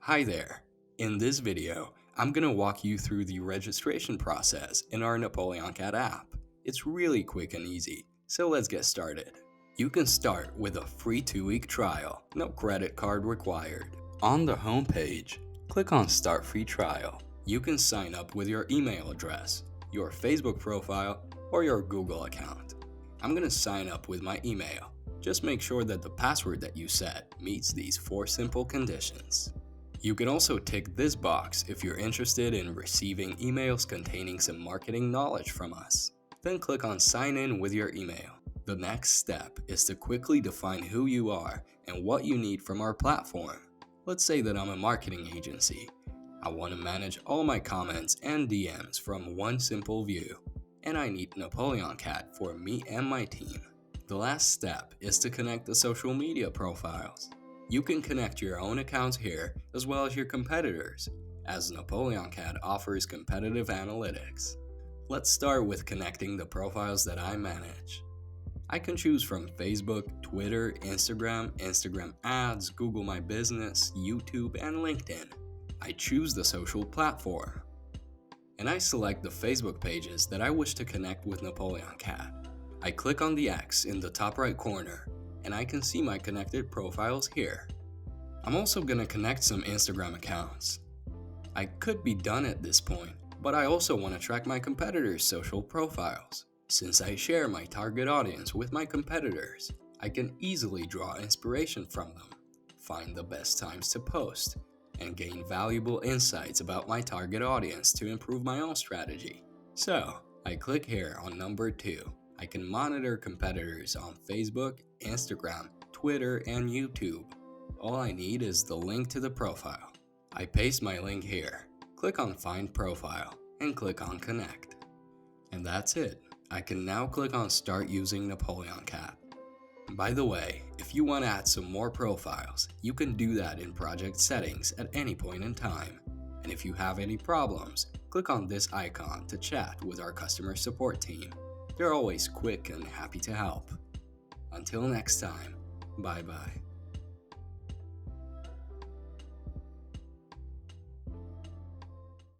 Hi there. In this video, I'm going to walk you through the registration process in our NapoleonCat app. It's really quick and easy, so let's get started. You can start with a free 2-week trial, no credit card required. On the home page, click on Start Free Trial. You can sign up with your email address, your Facebook profile, or your Google account. I'm going to sign up with my email. Just make sure that the password that you set meets these 4 simple conditions. You can also tick this box if you're interested in receiving emails containing some marketing knowledge from us. Then click on Sign in with your email. The next step is to quickly define who you are and what you need from our platform. Let's say that I'm a marketing agency. I want to manage all my comments and DMs from one simple view, and I need NapoleonCat for me and my team. The last step is to connect the social media profiles. You can connect your own accounts here as well as your competitors, as NapoleonCat offers competitive analytics. Let's start with connecting the profiles that I manage. I can choose from Facebook, Twitter, Instagram ads, Google My Business, YouTube, and LinkedIn. I choose the social platform, and I select the Facebook pages that I wish to connect with NapoleonCat. I click on the X in the top right corner, and I can see my connected profiles here. I'm also going to connect some Instagram accounts. I could be done at this point, but I also want to track my competitors' social profiles. Since I share my target audience with my competitors, I can easily draw inspiration from them, find the best times to post, and gain valuable insights about my target audience to improve my own strategy. So, I click here on number 2. I can monitor competitors on Facebook, Instagram, Twitter, and YouTube. All I need is the link to the profile. I paste my link here, click on Find Profile, and click on Connect. And that's it. I can now click on Start using NapoleonCat. By the way, if you want to add some more profiles, you can do that in project settings at any point in time. And if you have any problems, click on this icon to chat with our customer support team. They're always quick and happy to help. Until next time, bye bye.